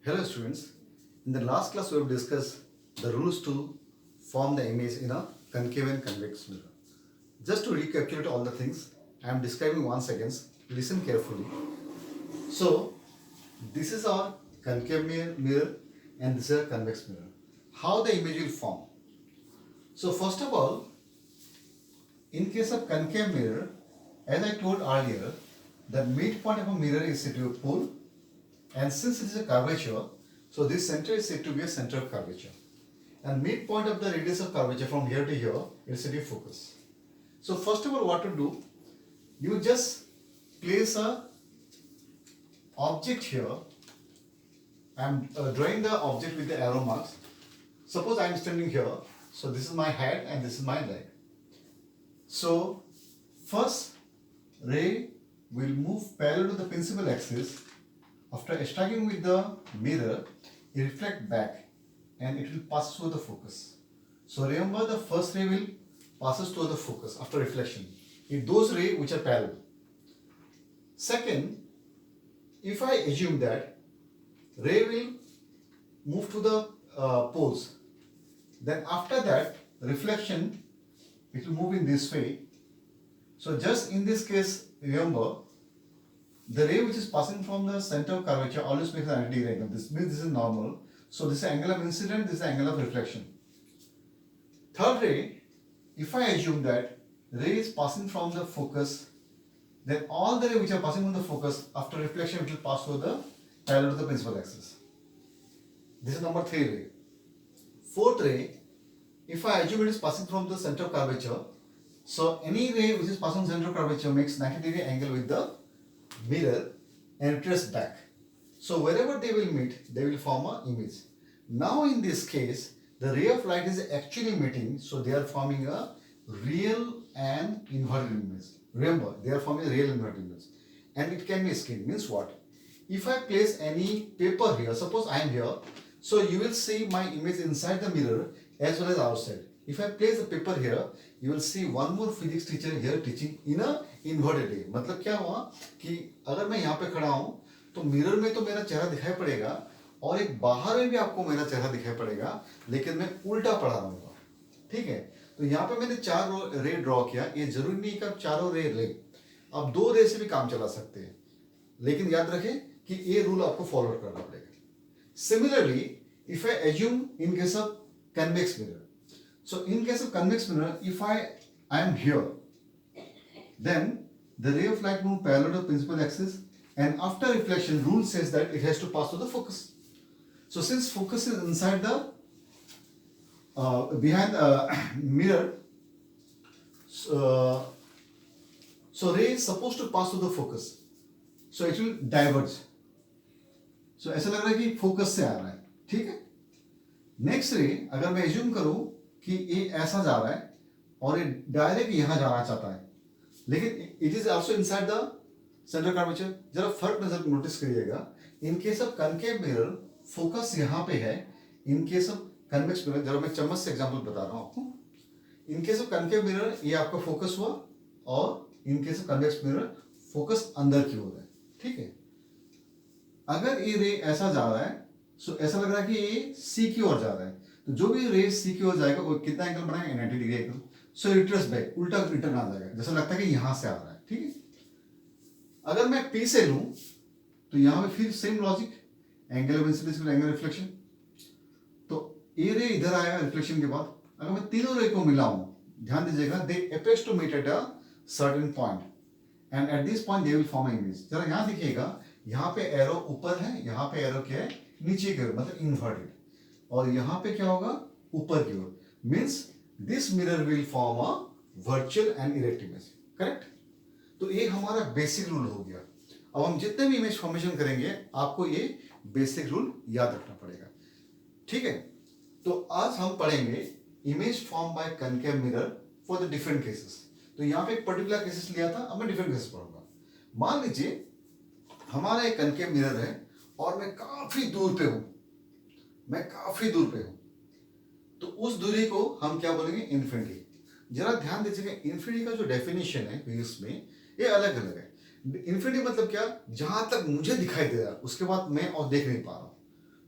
Hello students, in the last class we have discussed the rules to form the image in a concave and convex mirror. Just to recapitulate all the things, I am describing once again, listen carefully. So, this is our concave mirror and this is a convex mirror. How the image will form? So first of all, in case of concave mirror, as I told earlier, the midpoint of a mirror is said to be a pole, and since it is a curvature, so this center is said to be a center of curvature. And midpoint of the radius of curvature from here to here is said to be focus. So first of all, what to do? You just place a object here. I am drawing the object with the arrow marks. Suppose I am standing here. So this is my head and this is my leg. So first ray will move parallel to the principal axis. After striking with the mirror, it reflects back and it will pass through the focus. So remember, the first ray will passes through the focus after reflection. If those rays which are parallel. Second, if I assume that ray will move to the poles, then after that reflection it will move in this way. So just in this case, remember, the ray which is passing from the center of curvature always makes an 90 degree angle. This means this is normal. So this is angle of incident, this is angle of reflection. Third ray, if I assume that ray is passing from the focus, then all the rays which are passing from the focus after reflection it will pass through the parallel to the principal axis. This is number 3 ray. Fourth ray, if I assume it is passing from the center of curvature, so any ray which is passing from center of curvature makes 90 degree angle with the mirror and trace back. So wherever they will meet, they will form an image. Now in this case, the ray of light is actually meeting, so they are forming a real and inverted image. Remember, they are forming a real inverted image. And it can be skewed. Means what? If I place any paper here, suppose I am here, so you will see my image inside the mirror as well as outside. If I place the paper here, you will see one more physics teacher here teaching in a inverted way. मतलब क्या हुआ कि अगर मैं यहाँ पे खड़ा हूँ तो मिरर में तो मेरा चेहरा दिखाई पड़ेगा और एक बाहर में भी आपको मेरा चेहरा दिखाई पड़ेगा, लेकिन मैं उल्टा पढ़ा रहा हूँ. ठीक है, तो यहाँ पे मैंने 4 रे ड्रॉ किया. ये जरूरी नहीं कि आप चारों रे ले, आप 2 रे से भी काम चला सकते हैं, लेकिन याद रखें कि ये रूल आपको फॉलो करना पड़ेगा. Similarly, if I assume in case of convex mirror, so in case of convex mirror, if I am here, then the ray of light moves parallel to the principal axis, and after reflection, rule says that it has to pass through the focus. So since focus is inside the behind the mirror, so ray is supposed to pass through the focus, so it will diverge. So ऐसा लग रहा है कि focus से आ रहा है. ठीक है. नेक्स्ट रे अगर मैं एज्यूम करूं कि ये ऐसा जा रहा है और ये डायरेक्ट यहां जाना चाहता है, लेकिन it is also inside the centre curvature. जरा फर्क नजर नोटिस करिएगा. इन case of concave mirror focus यहां पे है. In case of convex mirror, जरा मैं चम्मच से एग्जांपल बता रहा हूं आपको. इन केस ऑफ कनकेव मिरर ये आपका फोकस हुआ और इन case of convex mirror focus अंदर की ओर है. ठीक है. अगर ये रे ऐसा जा रहा है, सो ऐसा लग रहा है कि ये सी की ओर जा रहा है, तो जो भी रे सी की ओर जाएगा वो कितना एंगल बनाएगा? 90 डिग्री एंगल. सो रिट्रेस बैक, उल्टा रिटर्न आ जाएगा, जैसा लगता है कि यहां से आ रहा है. ठीक है. अगर मैं पी से लूं तो यहां पे फिर same logic, angle of incidence angle reflection. तो ये रे इधर आया रिफ्लेक्शन के बाद. अगर मैं तीनों रे को मिलाऊं, ध्यान दीजिएगा, they appears to meet at a certain point and at this point they will form an image. जरा यहां देखिएगा, यहाँ पे एरो ऊपर है, यहाँ पे एरो क्या है? नीचे की ओर, मतलब इन्वर्टेड. और यहाँ पे क्या होगा? ऊपर की ओर. Means this mirror will form a virtual and erect image. Correct. तो ये हमारा बेसिक रूल हो गया. अब हम जितने भी इमेज फॉर्मेशन करेंगे आपको ये बेसिक रूल याद रखना पड़ेगा. ठीक है. तो आज हम पढ़ेंगे image form by concave mirror for the different cases. तो यहाँ पे एक पर्टिकुलर केसेस लिया था, अब मैं डिफरेंट केसेस पढ़ूंगा. मान लीजिए हमारा एक कनकेव मिरर है और मैं काफी दूर पे हूं. तो उस दूरी को हम क्या बोलेंगे? इन्फिनिटी. जरा ध्यान दीजिएगा, इन्फिनिटी का जो डेफिनेशन है फिजिक्स में ये अलग अलग है. इन्फिनिटी मतलब क्या? जहां तक मुझे दिखाई दे रहा है उसके बाद मैं और देख नहीं पा रहा हूं.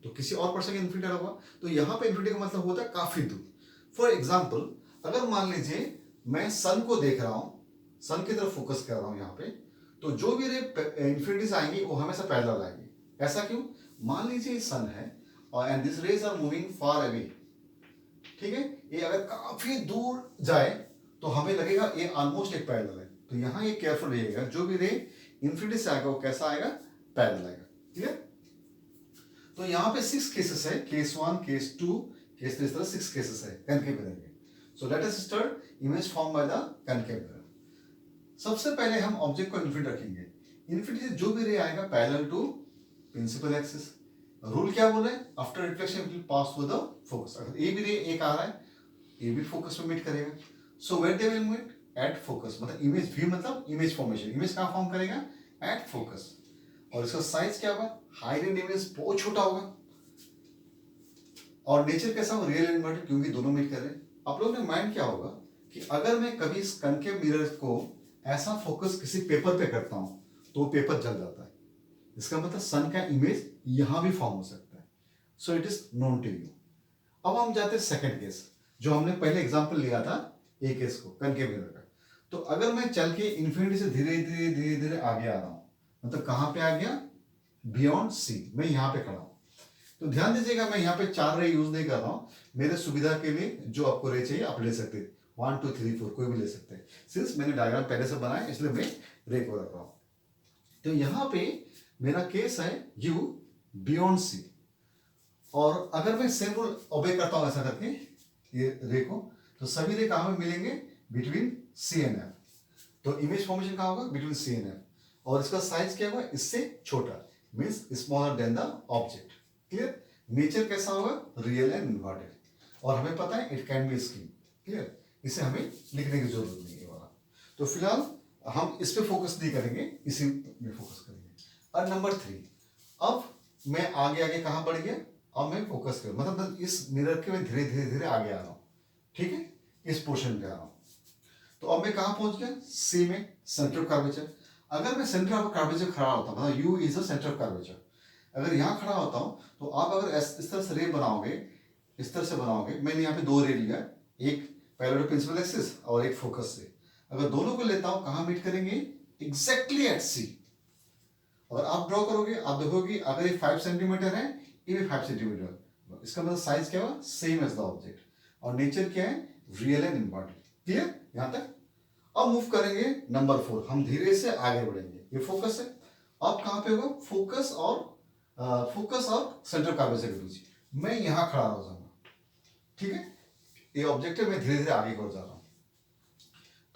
तो किसी और पर्सन का इन्फिनिटी होगा। तो यहाँ पे इन्फिनिटी का मतलब होता है काफी दूर। फॉर एग्जाम्पल, अगर मान लीजिए मैं सन को देख रहा हूँ, सन की तरफ फोकस कर रहा हूँ यहाँ पे, तो जो भी रे इन्फिनिटी आएंगी वो हमेशा पैरेलल आएंगी। ऐसा क्यों? मान लीजिए सन है और and this rays are moving far away, ठीक है, ये अगर काफी दूर जाए तो हमें लगेगा ये ऑलमोस्ट एक पैरेलल है। तो यहाँ ये केयरफुल रहिएगा, जो भी रे इन्फिनिटी से आएगा वो कैसा आएगा? पैरेलल आएगा। क्लियर? तो यहाँ पे 6 केसेस है, केस 1, केस 2, केस 3, इस तरह 6 केसेस है कनकेव मिरर के। So let us start image form by the concave mirror. सबसे पहले हम ऑब्जेक्ट को इन्फिनिटी रखेंगे। इन्फिनिटी से जो भी रे आएगा parallel to principal axis. Rule क्या बोल रहे हैं? After reflection it will pass through the focus. अगर ए भी रे एक आ रहा है, ए भी फोकस में मीट करेगा। So where they will meet? At focus. मतलब इमेज भी मतलब इमेज फॉर्मेशन, इमेज कहाँ फॉर्म करेगा? At focus. और इसका साइज क्या होगा? हाई रेंज इमेज बहुत छोटा होगा। और नेचर कैसा होगा? रियल इन्वर्टेड, क्योंकि दोनों मीट कर रहे हैं। आप लोगों ने माइंड क्या होगा कि अगर मैं कभी इस कनकेव मिरर को ऐसा फोकस किसी पेपर पे करता हूं तो वो पेपर जल जाता है। इसका मतलब सन का इमेज यहां भी फॉर्म हो सकता है। So it is known to you. अब हम जाते हैं सेकंड केस, जो हमने पहले एग्जांपल लिया था ए केस को, कनकेव मिरर का। तो अगर मैं चल के इन्फिनिटी से धीरे धीरे धीरे धीरे आगे आ रहा हूं, मतलब कहां पे आ गया? Beyond C. मैं यहां पे खड़ा हूं। तो ध्यान दीजिएगा, मैं यहाँ पे 4 रे यूज नहीं कर रहा हूँ। मेरे सुविधा के लिए जो आपको रे चाहिए आप ले सकते हैं, 1 2 3 4 कोई भी ले सकते हैं। सिंस मैंने डायग्राम पहले से बनाया इसलिए मैं रे को रख रहा हूँ। तो यहाँ पे मेरा केस है यू बियॉन्ड सी। और अगर मैं सेम रूल ओबे करता हूँ ऐसा करके ये रे को, तो सभी रे कहाँ में मिलेंगे? Between C and F. तो इमेज फॉर्मेशन कहाँ होगा? Between C and F. और इसका साइज क्या होगा? इससे छोटा, means smaller than the object. Clear? Nature कैसा होगा? Real and inverted. और हमें पता है it can be scheme. Clear? इसे हमें लिखने की जरूरत नहीं है वाला। तो फिलहाल हम इस पे फोकस नहीं करेंगे, इसी में फोकस करेंगे। और नंबर 3, अब मैं आगे आगे कहाँ बढ़ गया? अब मैं फोकस कर, मतलब इस मिरर के मैं धीरे धीरे धीरे आगे आ रहा हूँ, ठीक है, इस पोर्शन पे आ रहा हूँ। तो अब मैं कहाँ पहुंच गया? सी में, सेंटर ऑफ कर्वेचर। अगर मैं सेंटर ऑफ कर्वेचर खड़ा होता, मतलब you is the centre of curvature, अगर यहाँ खड़ा होता हूँ तो आप अगर इस तरह से रे बनाओगे, इस तरह से बनाओगे, मैंने यहाँ पे 2 रे लिया, एक पैरेलल टू प्रिंसिपल एक्सिस और एक फोकस से। अगर दोनों को लेता हूँ कहाँ मीट करेंगे? एग्जैक्टली एट सी। और आप ड्रॉ करोगे, आप देखोगे अगर ये 5 सेंटीमीटर है, ये भी 5 सेंटीमीटर, इसका मतलब साइज क्या हुआ? Same as the object. और नेचर क्या है? Real and inverted. क्लियर यहाँ तक? अब मूव करेंगे नंबर 4, हम धीरे से आगे बढ़ेंगे। ये फोकस है, अब कहाँ पे होगा? फोकस और सेंटर कर्वेचर के बीच मैं यहाँ खड़ा हो जाऊंगा, ठीक है। ये ऑब्जेक्ट है, मैं धीरे धीरे आगे बढ़ जा रहा हूँ।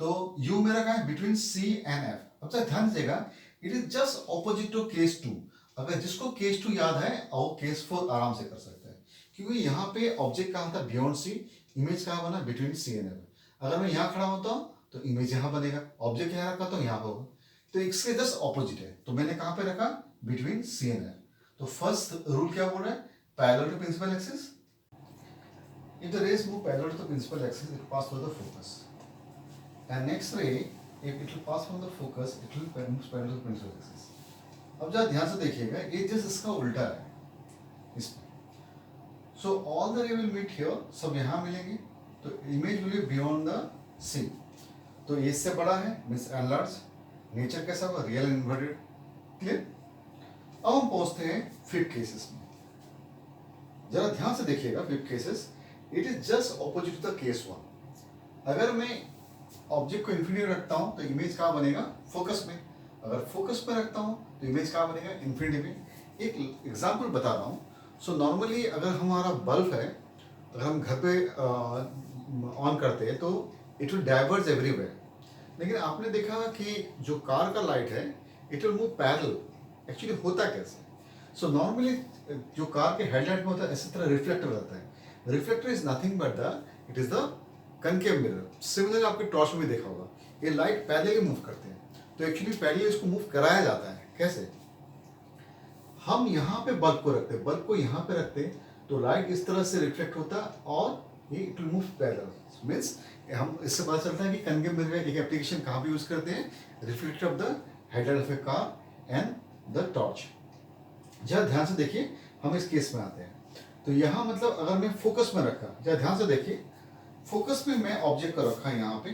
तो यू मेरा कहाँ है? Between C and F. अब ध्यान दीजिएगा, it is just opposite to case 2। अगर जिसको केस 2 याद है और केस 4 आराम से कर सकता है, क्योंकि यहाँ पे ऑब्जेक्ट कहाँ था? बियॉन्ड सी। इमेज कहाँ बना? Between C and F. अगर मैं यहाँ खड़ा होता हूँ तो इमेज यहाँ बनेगा, ऑब्जेक्ट यहाँ रखा तो यहाँ होगा। तो इसके जस्ट ऑपोजिट है, तो मैंने कहाँ पे रखा? Between C and F. तो फर्स्ट रूल क्या बोल रहा है? Parallel to principal axis. If the rays move parallel to the principal axis, it will pass through the focus. And next ray, if it will pass from the focus, it will move parallel to the principal axis. अब जरा ध्यान से देखिएगा, ये just इसका उल्टा है इसमें। So all the ray will meet here, सब यहाँ मिलेंगे, तो image will be beyond the C. तो ये इससे बड़ा है, means enlarged. नेचर कैसा होगा? Real and inverted. क्लियर? अब हम पहुंचते हैं 5th केसेस में। जरा ध्यान से देखिएगा 5th cases, it is just opposite to the case 1। अगर मैं ऑब्जेक्ट को इन्फिनिटी रखता हूं तो इमेज कहाँ बनेगा? फोकस में। अगर फोकस पे रखता हूं तो इमेज कहाँ बनेगा? इन्फिनिटी में। एक एग्जांपल बता रहा हूं। सो नॉर्मली अगर हमारा बल्ब है, अगर हम घर पे ऑन करते हैं तो इट विल डाइवर्ज एवरीवेयर। लेकिन आपने देखा कि जो कार का लाइट है it will move parallel. Actually होता कैसे? सो नॉर्मली जो कार के हेडलाइट में होता है इसी तरह रिफ्लेक्टर रहता है। Reflector is nothing but it is the concave mirror. Similar आपके टॉर्च में भी देखा होगा, ये लाइट पैरेलली मूव करते हैं। तो एक्चुअली पैरेलली इसको मूव कराया जाता है। कैसे? हम यहाँ पे बल्ब को रखते हैं, बल्ब को यहाँ पे रखते हैं तो लाइट इस तरह से रिफ्लेक्ट होता है और ये it will move parallel. Means हम इससे पता चलता है कि कनकेव मिरर एक एप्लीकेशन कहाँ पे यूज करते हैं? Reflector of the headlight of A car and the torch. जरा ध्यान से देखिए, हम इस केस में आते हैं। तो यहाँ मतलब अगर मैं फोकस में रखा, जरा ध्यान से देखिए, फोकस में मैं ऑब्जेक्ट को रखा यहाँ पे,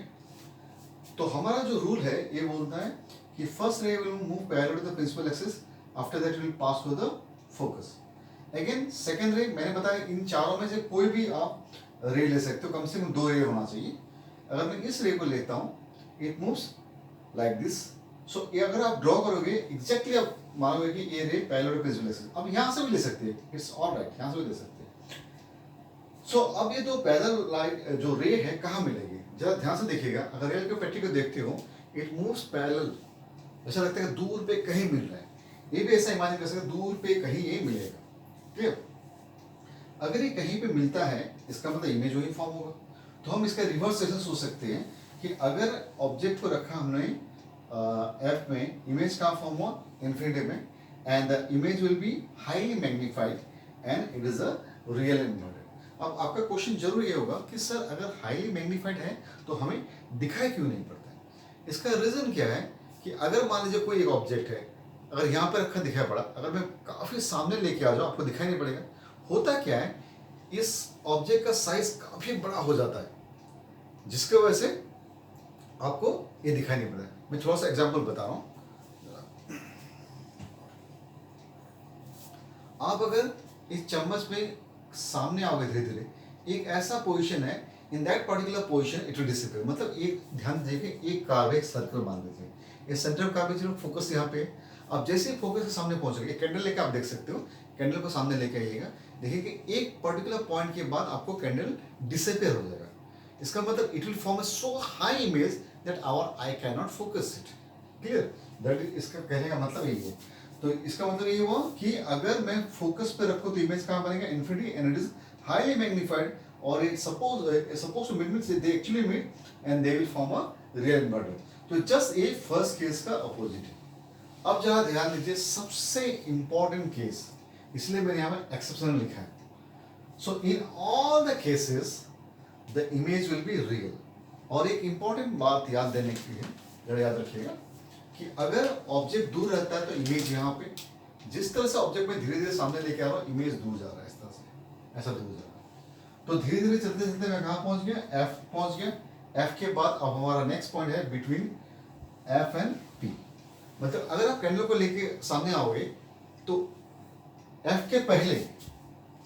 तो हमारा जो रूल है ये बोलता है कि first ray will move parallel to the principal axis, after that will pass through the focus. Again second ray, मैंने बताया इन चारों में से कोई भी आप रे ले सकते हो, कम से कम 2 रे होना चाहिए। अगर मैं इस रे को लेता हूँ, इट मूव्स लाइक दिस। सो ये अगर आप ड्रॉ करोगे एग्जैक्टली आप मानोगे कि ये रे पैरेलल टू प्रिंसिपल एक्सिस। अब यहाँ से भी ले सकते हैं, इट्स ऑलराइट, यहाँ से भी ले सकते हैं। सो अब ये जो पैरेलल लाइट जो रे है कहाँ मिलेगी, जरा ध्यान से देखिएगा। अगर रेल के पट्टी को देखते हो, इट मूव्स पैरेलल, ऐसा लगता है कि दूर पे कहीं मिल रहा है। ये भी ऐसा इमेजिन कर सकते हैं, दूर पे कहीं ये मिलेगा। क्लियर? अगर ये कहीं पे मिलता है, इसका मतलब इमेज वही फॉर्म होगा। तो हम इसका रिवर्स ऐसा सोच सकते हैं कि अगर ऑब्जेक्ट को रखा हमने एफ में, इमेज कहाँ फॉर्म हुआ, इन्फिनिटी में, and the image will be highly magnified and it is a real image. अब आपका क्वेश्चन जरूर ये होगा कि सर अगर हाईली मैग्नीफाइड है तो हमें दिखाई क्यों नहीं पड़ता है? इसका रीजन क्या है कि अगर मान लीजिए कोई एक ऑब्जेक्ट है, अगर यहाँ पर रखा दिखाई पड़ा, अगर मैं काफी सामने लेके आ जाऊँ आपको दिखाई नहीं पड़ेगा। होता क्या है, इस ऑब्जेक्ट का साइज काफी बड़ा हो जाता है, जिसकी वजह से आपको ये दिखाई नहीं पड़ता। मैं थोड़ा सा एग्जांपल बता रहा हूँ। आप अगर इस चम्मच में सामने आओगे धीरे धीरे, एक ऐसा पोजीशन है, in that particular position it will disappear. मतलब एक ध्यान देखिए, एक कार्व है, एक सर्कल मान लीजिए, ये सेंटर ऑफ कर्वेचर, फोकस यहाँ पे। अब जैसे ही फोकस के सामने पहुंचोगे, कैंडल लेके आप देख सकते हो, कैंडल को सामने लेके आइएगा, देखिए कि एक पर्टिकुलर पॉइंट के बाद आपको कैंडल डिसअपीयर हो जाएगा। इसका मतलब it will form a so high image that our eye can not focus it. Clear? That इसका कहने का मतलब यही है। तो इसका मतलब ये हुआ कि अगर मैं फोकस पे रखूं तो इमेज कहाँ बनेगा, infinity, and it is highly magnified, और it suppose to meet, they actually meet and they will form a real model. तो जस्ट ये फर्स्ट केस का अपोजिट है। अब जरा ध्यान दीजिए, सबसे इंपॉर्टेंट केस, इसलिए मैंने यहाँ पर एक्सेप्शन लिखा है। So in all the cases the image will be real. और एक इंपॉर्टेंट बात याद देने के लिए, जरा याद रखिएगा कि अगर ऑब्जेक्ट दूर रहता है तो इमेज यहाँ पे, जिस तरह से ऑब्जेक्ट में धीरे धीरे सामने लेके आ रहा हूँ, इमेज दूर जा रहा है, इस तरह से, ऐसा दूर जा रहा है। तो धीरे धीरे चलते चलते मैं कहाँ पहुंच गया, एफ पहुंच गया। एफ के बाद अब हमारा नेक्स्ट पॉइंट है बिटवीन एफ एंड पी। मतलब अगर आप कैंडल को लेके सामने आओगे तो एफ के पहले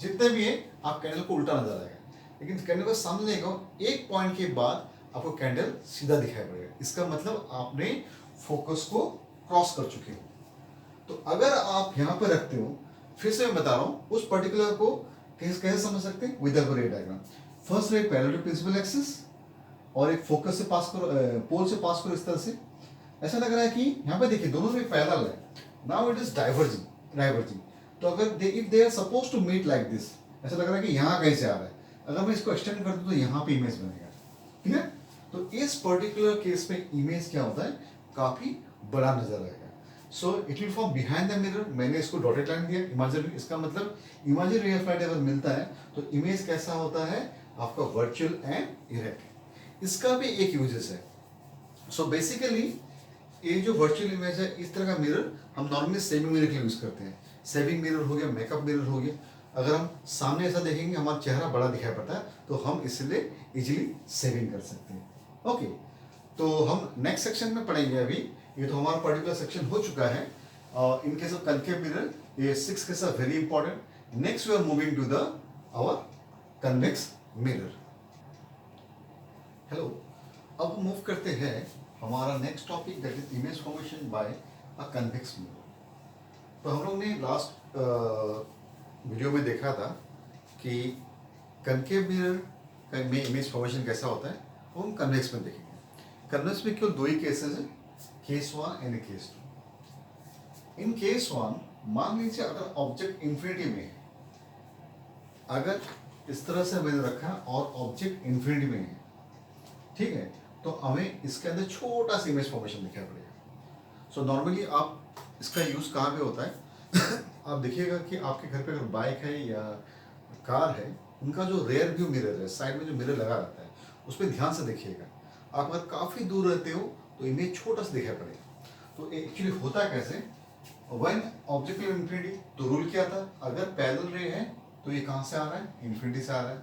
जितने भी है आप कैंडल को उल्टा नजर आएगा, लेकिन कैंडल को सामने लेगा एक पॉइंट के बाद आपको कैंडल सीधा दिखाई पड़ेगा। इसका मतलब आपने फोकस को क्रॉस कर चुके हो। तो अगर आप यहाँ पर रखते हो, फिर से मैं बता रहा हूँ, उस पर्टिकुलर को कैसे समझ सकते हैं, with ray diagram. First ray parallel to principal axis, और एक फोकस से पास करो, पोल से पास करो, इस तरह से। ऐसा लग रहा है कि यहाँ पे देखिए दोनों में पैरेलल है, नाउ इट इज डाइवर्जिंग। तो अगर if they are suppose to meet like this, ऐसा लग रहा है कि यहाँ कहीं से आ रहा है, अगर मैं इसको एक्सटेंड कर दूं तो यहाँ पे इमेज बनेगा। ठीक है? तो इस पर्टिकुलर केस में इमेज क्या होता है, काफी बड़ा नजर आएगा। So it will form behind the mirror. मैंने इसको डॉटेड लाइन दिया, इमेजिनरी। इसका मतलब इमेजिनरी रे ऑफ लाइट अगर मिलता है तो इमेज कैसा होता है आपका, वर्चुअल एंड इरेक्ट। इसका भी एक यूजेस है। सो बेसिकली ये जो वर्चुअल इमेज है, इस तरह का मिरर हम नॉर्मली सेविंग मिरर के लिए यूज करते हैं। सेविंग मिरर हो गया, मेकअप मिरर हो गया। अगर हम सामने ऐसा देखेंगे हमारा चेहरा बड़ा दिखाई पड़ता है, तो हम इसलिए इजीली सेविंग कर सकते हैं। ओके, तो हम नेक्स्ट सेक्शन में पढ़ेंगे। अभी ये तो हमारा पर्टिकुलर सेक्शन हो चुका है। In case of concave mirror, ये 6 case are very important. Next we are moving to the our convex mirror. Hello, अब मूव करते हैं हमारा next topic, that is image formation by a convex mirror. तो हम लोग ने लास्ट वीडियो में देखा था कि कनकेव मिरर में इमेज फॉर्मेशन कैसा होता है, वो हम कन्वेक्स में देखेंगे। कन्वेक्स में केवल 2 ही केसेस हैं, case 1 and case 2। In case 1 मान लीजिए अगर ऑब्जेक्ट इन्फिनिटी में है, अगर इस तरह से मैंने रखा और ऑब्जेक्ट इन्फिनिटी में है, ठीक है, तो हमें इसके अंदर छोटा सा इमेज फॉर्मेशन दिखाई पड़ेगा। सो नॉर्मली आप इसका यूज कहाँ पे होता है आप देखिएगा कि आपके घर पे अगर बाइक है या कार है, उनका जो रेयर व्यू मिरर है, साइड में जो मिरर लगा रहता है, उस पर ध्यान से देखिएगा। आप अगर काफ़ी दूर रहते हो तो इमेज छोटा सा दिखाई पड़ेगा। तो एक्चुअली होता कैसे, व्हेन ऑब्जेक्ट इज इन्फिनिटी, तो रूल क्या था, अगर पैरेलल रे है तो ये कहाँ से आ रहा है, इन्फिनिटी से आ रहा है।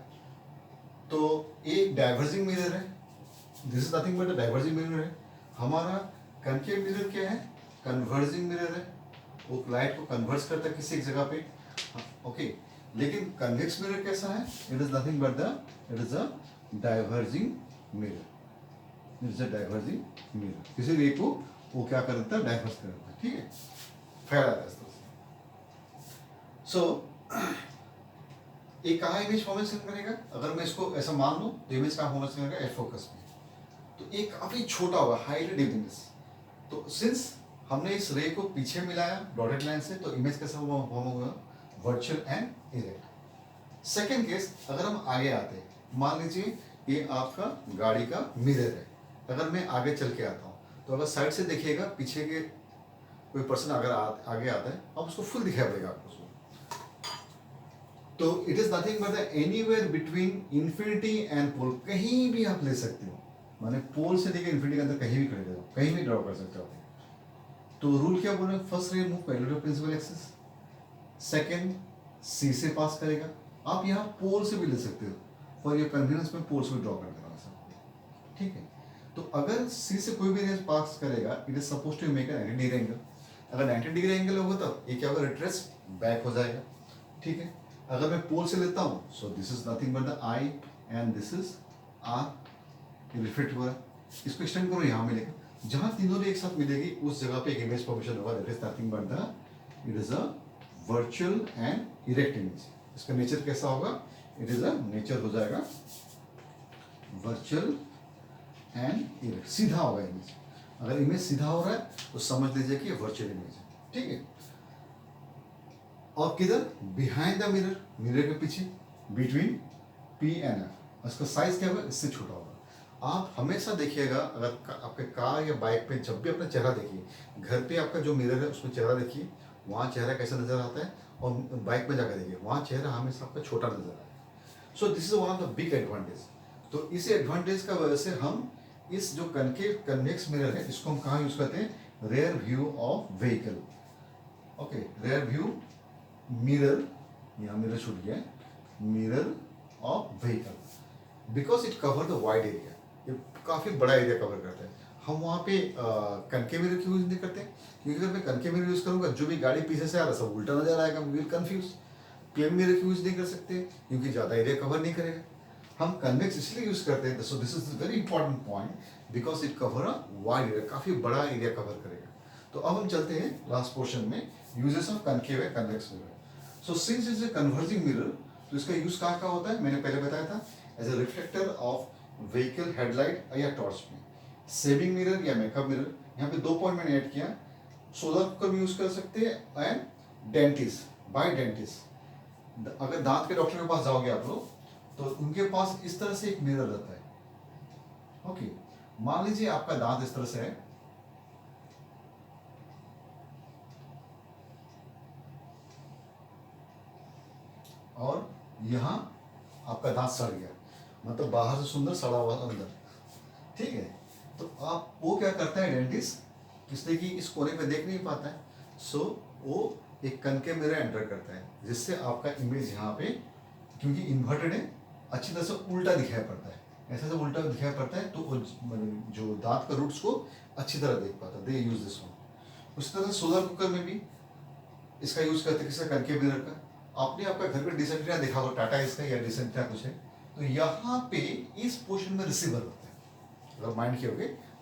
तो एक डाइवर्जिंग मिरर है, this is nothing but diverging mirror है। हमारा कनकेव मिरर क्या है, कन्वर्जिंग मिरर है, वो लाइट को कन्वर्स करता है किसी एक जगह पे, ओके। लेकिन कन्वेक्स मिरर कैसा है, it is nothing but it is a diverging mirror, it is a diverging mirror, किसी रे को वो क्या कर देता है, डाइवर्स कर देता है, ठीक है, फैला है इस तरह से। सो एक कहाँ इमेज फॉर्मेशन करेगा, अगर मैं इसको ऐसा मान लूँ तो इमेज कहाँ फॉर्मेशन करेगा, एफ फोकस में, तो एक काफी छोटा होगा, हाईली डिमिनिश। तो सिंस हमने इस रे को पीछे मिलाया डॉटेड लाइन से, तो इमेज कैसा फॉर्म होगा, virtual and erect. Second case, अगर हम आगे आते हैं, मान लीजिए ये आपका गाड़ी का मिरर है, अगर मैं आगे चल के आता हूँ, तो अगर साइड से देखिएगा, पीछे के कोई पर्सन अगर आगे आता है, अब उसको फुल दिखाई पड़ेगा आपको उसको। तो it is nothing but anywhere between infinity and pole, कहीं भी आप ले सकते हो, माने पोल से लेकर इंफिनिटी के अंदर कहीं भी खड़े रहो, कहीं भी ड्रॉ कर सकते हो आप। तो रूल क्या बोल रहे हैं, first ray move parallel to principal axis, second C से पास करेगा, आप यहाँ पोल से भी ले सकते हो, फॉर योर कन्वीनियंस में पोल से भी ड्रॉ कर देना सब, ठीक है। तो अगर सी से कोई भी रे पास करेगा, it is suppose to make an 90 degree angle, अगर 90 डिग्री एंगल होगा तो ये क्या होगा, रिट्रेस बैक हो जाएगा, ठीक है। अगर मैं पोल से लेता हूँ, so this is nothing but the i and this is r, reflect हुआ है, इसको एक्सटेंड करो, यहाँ मिलेगा, जहाँ तीनों रे एक साथ मिलेगी उस जगह पे एक इमेज फॉर्मेशन होगा, that is nothing but the it is a virtual and erect image. इसका नेचर कैसा होगा, इट इज अ नेचर हो जाएगा वर्चुअल एंड इरेक्ट, सीधा होगा इमेज। अगर इमेज सीधा हो रहा है तो समझ लीजिए कि वर्चुअल इमेज है, ठीक है। और किधर, बिहाइंड द मिरर, मिरर के पीछे, बिटवीन पी एंड एफ, उसका साइज क्या होगा, इससे छोटा होगा। आप हमेशा देखिएगा, अगर आपके कार या बाइक पे जब भी अपना चेहरा देखिए, घर पे आपका जो मिरर है उसमें चेहरा देखिए, वहाँ चेहरा कैसा नजर आता है, और बाइक में जाकर देखिए, वहाँ चेहरा हमेशा आपका छोटा नजर आता है। सो this is one of the big advantage. तो इस एडवांटेज का वजह से हम इस जो कनकेव कन्वेक्स मिरर है, इसको हम कहाँ यूज करते हैं, rear view of vehicle, okay, rear view mirror, यहाँ मिरर छूट गया, mirror of vehicle, because it cover the wide area, ये काफ़ी बड़ा एरिया कवर करता है। हम वहाँ पे कनके मिरर क्यों यूज नहीं करते, क्योंकि अगर मैं कनके मिरर यूज करूँगा, जो भी गाड़ी पीछे से आ रहा है सब उल्टा नजर आएगा, we will confuse. Plane mirror क्यों यूज नहीं कर सकते, क्योंकि ज़्यादा एरिया कवर नहीं करेगा। हम कन्वेक्स इसलिए यूज करते हैं, सो this is very important point, because it cover a wide area, काफ़ी बड़ा एरिया कवर करेगा। तो अब हम चलते हैं लास्ट पोर्शन में, uses of concave and convex mirror. So since is a converging mirror, तो इसका यूज कहाँ का होता है, मैंने पहले बताया था, as a reflector of vehicle headlight या टॉर्च में, सेविंग मिरर या मेकअप मिरर। यहाँ पे 2 पॉइंट मैंने ऐड किया, सोलर कुकर भी यूज कर सकते हैं, एंड डेंटिस्ट, बाय डेंटिस्ट, अगर दांत के डॉक्टर के पास जाओगे आप लोग, तो उनके पास इस तरह से एक मिरर रहता है, ओके। मान लीजिए आपका दांत इस तरह से है, और यहाँ आपका दांत सड़ गया, मतलब बाहर से सुंदर, सड़ा हुआ अंदर, ठीक है। तो आप वो क्या करता है डेंटिस्ट, इसलिए कि इस कोने पे देख नहीं पाता है, सो वो एक कनकेव मिरर एंटर करता है, जिससे आपका इमेज यहाँ पे, क्योंकि इन्वर्टेड है, अच्छी तरह से उल्टा दिखाई पड़ता है, ऐसा से उल्टा दिखाई पड़ता है, तो वो जो दांत का रूट्स को अच्छी तरह देख पाता है, दे यूज दिस वन। उसी तरह सोलर कुकर में भी इसका यूज करते हैं, किसका, कनकेव मिरर का। आपने आपका घर पे डिसेंट्रिया देखा होगा, टाटा इसका या डिसेंट्रिया कुछ है, तो यहाँ पे इस पोर्शन में रिसीवर होता है, अगर माइंड किया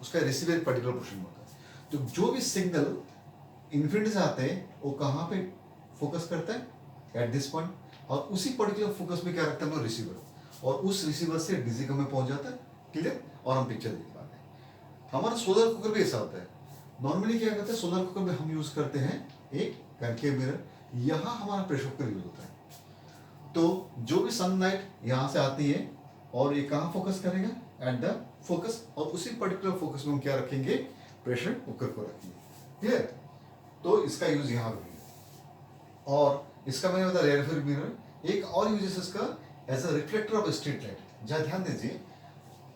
उसका रिसीवर पर्टिकुलर पोर्शन में होता है। तो जो भी सिग्नल इन्फिनिटी से आते हैं वो कहाँ पे फोकस करता है, एट दिस पॉइंट, और उसी पर्टिकुलर फोकस में क्या रखता है, रिसीवर, और उस रिसीवर से डिजिकम में पहुंच जाता है, क्लियर, और हम पिक्चर देख पाते हैं। हमारा सोलर कुकर भी ऐसा होता है। नॉर्मली क्या करते हैं, सोलर कुकर में हम यूज करते हैं एक कनकेव मिरर, यहाँ हमारा प्रेशर कुकर यूज होता है। तो जो भी सनलाइट यहाँ से आती है, और ये कहाँ फोकस करेगा, एट द फोकस, और उसी पर्टिकुलर फोकस में हम क्या रखेंगे, प्रेशर कुकर को रखेंगे, क्लियर। तो इसका यूज यहाँ पे है। और इसका मैंने बताया रेयर व्यू मिरर, एक और यूज है इसका, as a reflector of street light. जहाँ ध्यान दीजिए,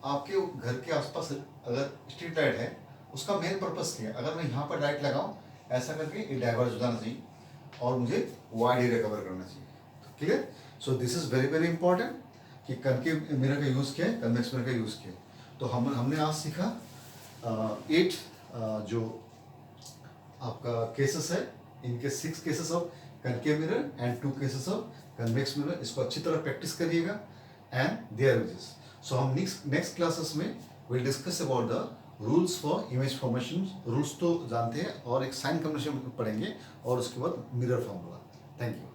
आपके घर के आसपास अगर स्ट्रीट लाइट है, उसका मेन पर्पस क्या है, अगर मैं यहाँ पर लाइट लगाऊं, ऐसा करके ये डाइवर्ज हो जाना चाहिए और मुझे वाइड एरिया कवर करना चाहिए। Clear? So this is very very important कि कनकेव मिरर का यूज़ किया है, कन्वेक्स मिरर का यूज़ किया है। तो हमने आज सीखा 8 जो आपका केसेस है, इनके 6 cases of concave mirror and 2 cases of convex mirror. इसको अच्छी तरह प्रैक्टिस करिएगा एंड देयर यूजेस। सो हम नेक्स्ट क्लासेस में will discuss about the rules for image formation. Rules तो जानते हैं, और एक साइन कन्वेंशन पढ़ेंगे और उसके बाद मिरर फॉर्मूला। Thank you.